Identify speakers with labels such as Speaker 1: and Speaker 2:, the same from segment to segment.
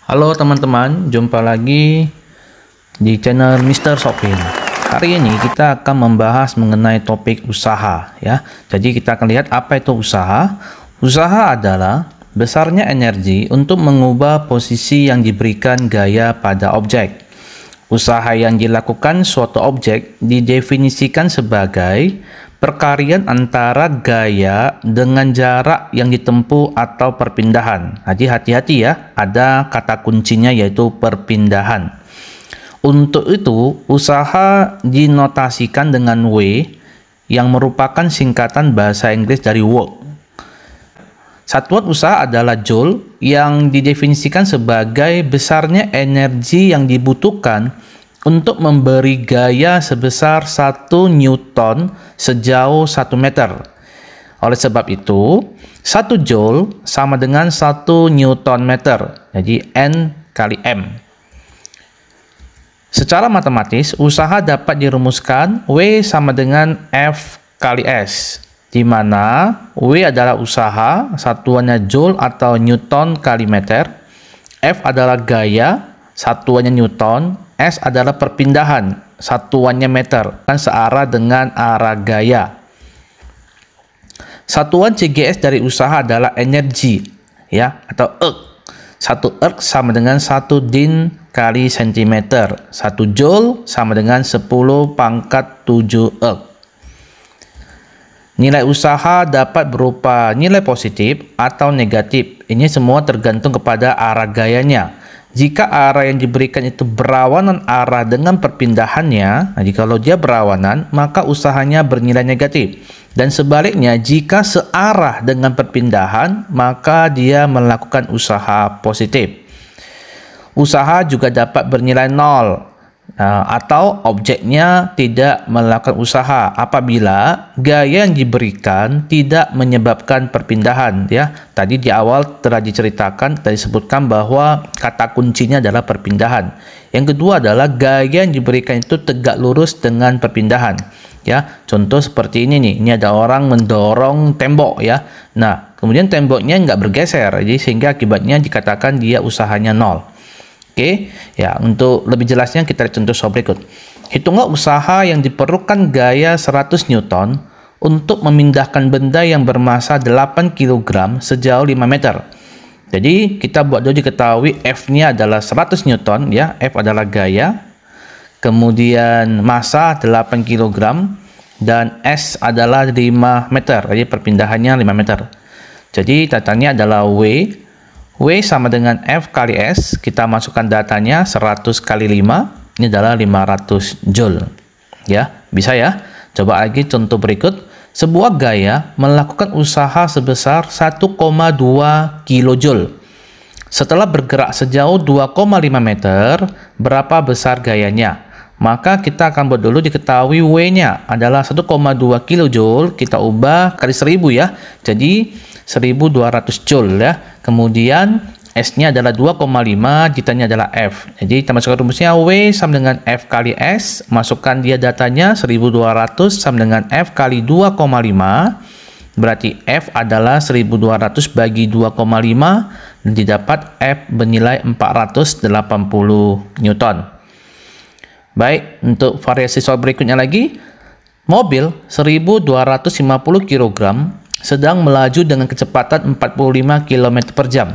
Speaker 1: Halo teman-teman, jumpa lagi di channel Mr. Sopin. Hari ini kita akan membahas mengenai topik usaha ya. Jadi kita akan lihat apa itu usaha. Usaha adalah besarnya energi untuk mengubah posisi yang diberikan gaya pada objek. Usaha yang dilakukan suatu objek didefinisikan sebagai perkalian antara gaya dengan jarak yang ditempuh atau perpindahan. Jadi hati-hati ya, ada kata kuncinya yaitu perpindahan. Untuk itu, usaha dinotasikan dengan W yang merupakan singkatan bahasa Inggris dari work. Satuan usaha adalah joule yang didefinisikan sebagai besarnya energi yang dibutuhkan untuk memberi gaya sebesar 1 Newton sejauh 1 meter. Oleh sebab itu, 1 joule sama dengan 1 Newton meter. Jadi N kali M. Secara matematis, usaha dapat dirumuskan W sama dengan F kali S, di mana W adalah usaha, satuannya joule atau Newton kali meter, F adalah gaya, satuannya Newton, S adalah perpindahan, satuannya meter, kan searah dengan arah gaya. Satuan CGS dari usaha adalah energi, ya, atau erg. 1 erg sama dengan 1 din kali sentimeter. 1 joule sama dengan 10 pangkat 7 erg. Nilai usaha dapat berupa nilai positif atau negatif. Ini semua tergantung kepada arah gayanya. Jika arah yang diberikan itu berlawanan arah dengan perpindahannya, nah jikalau dia berlawanan, maka usahanya bernilai negatif. Dan sebaliknya, jika searah dengan perpindahan, maka dia melakukan usaha positif. Usaha juga dapat bernilai 0, atau objeknya tidak melakukan usaha apabila gaya yang diberikan tidak menyebabkan perpindahan ya. Tadi di awal telah diceritakan, disebutkan bahwa kata kuncinya adalah perpindahan. Yang kedua adalah gaya yang diberikan itu tegak lurus dengan perpindahan ya. Contoh seperti ini nih, ini ada orang mendorong tembok ya. Nah, kemudian temboknya nggak bergeser, jadi sehingga akibatnya dikatakan dia usahanya 0. Oke, ya, untuk lebih jelasnya kita lihat contoh soal berikut. Hitunglah usaha yang diperlukan gaya 100 Newton untuk memindahkan benda yang bermasa 8 kg sejauh 5 meter. Jadi kita buat dulu diketahui F-nya adalah 100 Newton ya, F adalah gaya. Kemudian massa 8 kg dan S adalah 5 meter. Jadi perpindahannya 5 meter. Jadi datanya adalah W sama dengan F kali S, kita masukkan datanya 100 kali 5, ini adalah 500 joule. Ya, bisa ya? Coba lagi contoh berikut. Sebuah gaya melakukan usaha sebesar 1,2 kilojoule. Setelah bergerak sejauh 2,5 meter, berapa besar gayanya? Maka kita akan buat dulu diketahui W-nya adalah 1,2 kilojoule, kita ubah kali 1000 ya. Jadi 1200 joule ya. Kemudian S-nya adalah 2,5, ditanya adalah F. Jadi kita masukkan rumusnya W sama dengan F kali S, masukkan dia datanya 1200 sama dengan F kali 2,5. Berarti F adalah 1200 bagi 2,5 dan didapat F bernilai 480 Newton. Baik, untuk variasi soal berikutnya lagi. Mobil 1250 kg sedang melaju dengan kecepatan 45 km per jam.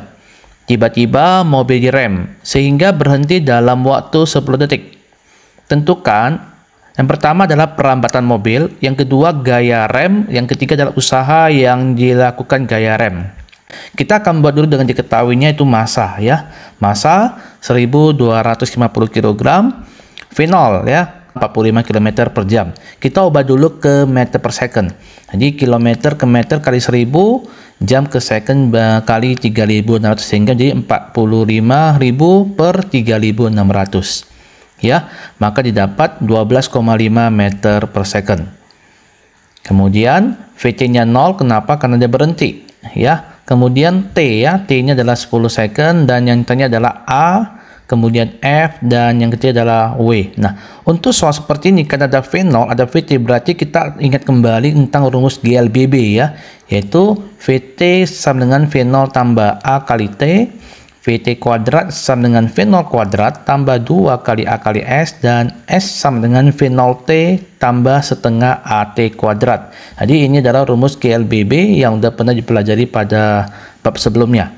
Speaker 1: Tiba-tiba mobil direm sehingga berhenti dalam waktu 10 detik. Tentukan, yang pertama adalah perlambatan mobil, yang kedua gaya rem, yang ketiga adalah usaha yang dilakukan gaya rem. Kita akan buat dulu dengan diketahuinya itu massa ya. Massa 1250 kg, V0 ya. 45 km per jam. Kita ubah dulu ke meter per second. Jadi kilometer ke meter kali 1000, jam ke second kali 3600 sehingga jadi 45.000 per 3600. Ya, maka didapat 12,5 meter per second. Kemudian VT-nya 0, kenapa? Karena dia berhenti. Ya, kemudian T ya, T-nya adalah 10 second dan yang tanya adalah A, kemudian F, dan yang ketiga adalah W. Nah, untuk soal seperti ini, karena ada V0, ada VT, berarti kita ingat kembali tentang rumus GLBB ya, yaitu VT sama dengan V0 tambah A kali T, VT kuadrat sama dengan V0 kuadrat tambah 2 kali A kali S, dan S sama dengan V0T tambah setengah AT kuadrat. Jadi ini adalah rumus GLBB yang sudah pernah dipelajari pada bab sebelumnya.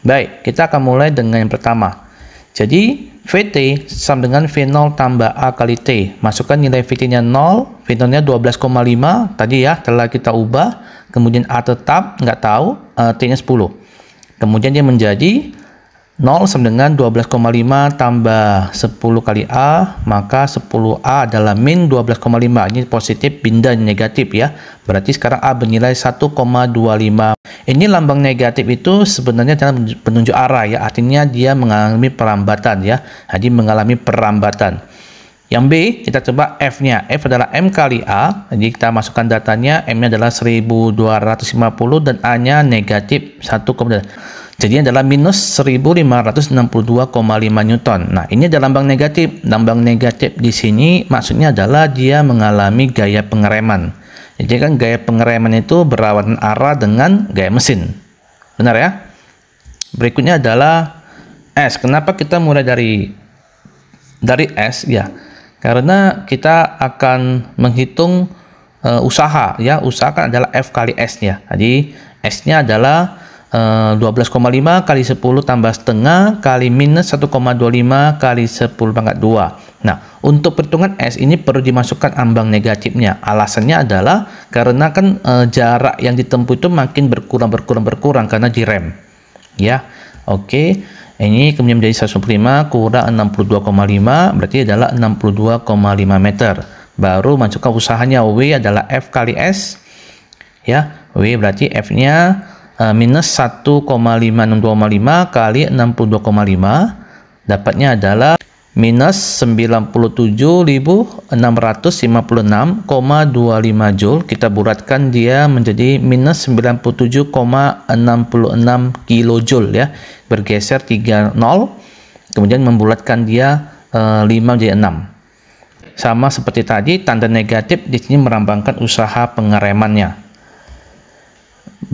Speaker 1: Baik, kita akan mulai dengan yang pertama. Jadi VT sama dengan V0 tambah A kali T. Masukkan nilai VT-nya 0, V0-nya 12,5 tadi ya, telah kita ubah. Kemudian A tetap, nggak tahu, T-nya 10. Kemudian dia menjadi 0 sama dengan 12,5 tambah 10 kali A, maka 10A adalah min 12,5. Ini positif pindah negatif ya. Berarti sekarang A bernilai 1,25. Ini lambang negatif itu sebenarnya adalah penunjuk arah ya. Artinya dia mengalami perambatan ya. Jadi mengalami perambatan. Yang B, kita coba F-nya. F adalah M kali A. Jadi kita masukkan datanya. M-nya adalah 1250 dan A-nya negatif 1,2. Jadi adalah minus 1562,5 Newton. Nah, ini adalah lambang negatif. Lambang negatif di sini maksudnya adalah dia mengalami gaya pengereman. Jadi kan gaya pengereman itu berlawanan arah dengan gaya mesin. Benar ya? Berikutnya adalah S. Kenapa kita mulai dari S ya? Karena kita akan menghitung usaha ya. Usaha kan adalah F kali S-nya. Jadi S-nya adalah 12,5 kali 10 tambah setengah kali minus 1,25 kali 10 pangkat 2. Nah, untuk perhitungan S ini perlu dimasukkan ambang negatifnya. Alasannya adalah karena kan jarak yang ditempuh itu makin berkurang karena direm. Ya, oke. Ini kemudian menjadi 105 kurang 62,5 berarti adalah 62,5 meter. Baru masukkan usahanya W adalah F kali S. Ya, W berarti F-nya minus 1,5625 kali 62,5 dapatnya adalah minus 97.656,25 Joule. Kita bulatkan dia menjadi minus 97,66 kilojoule ya. Bergeser 3 0, kemudian membulatkan dia 5 menjadi 6. Sama seperti tadi, tanda negatif di sini melambangkan usaha pengeremannya.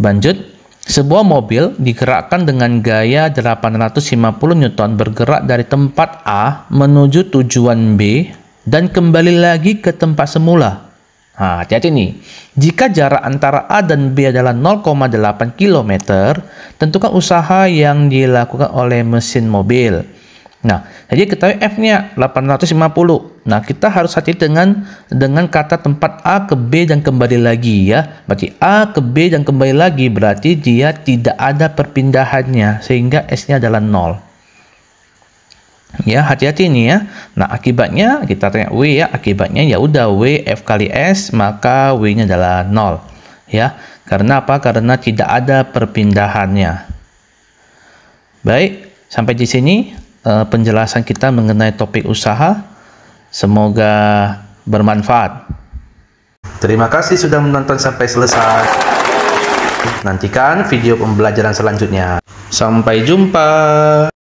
Speaker 1: Lanjut. Sebuah mobil digerakkan dengan gaya 850 Newton bergerak dari tempat A menuju tujuan B dan kembali lagi ke tempat semula. Nah, hati-hati nih. Jika jarak antara A dan B adalah 0,8 km, tentukan usaha yang dilakukan oleh mesin mobil. Nah, jadi ketahui F-nya 850. Nah, kita harus hati-hati dengan kata tempat A ke B dan kembali lagi ya. Berarti A ke B dan kembali lagi berarti dia tidak ada perpindahannya sehingga S-nya adalah 0. Ya, hati-hati ini ya. Nah, akibatnya kita tanya W ya. Akibatnya ya udah W F kali S maka W-nya adalah 0. Ya. Karena apa? Karena tidak ada perpindahannya. Baik, sampai di sini penjelasan kita mengenai topik usaha. Semoga bermanfaat. Terima kasih sudah menonton sampai selesai. Nantikan video pembelajaran selanjutnya. Sampai jumpa.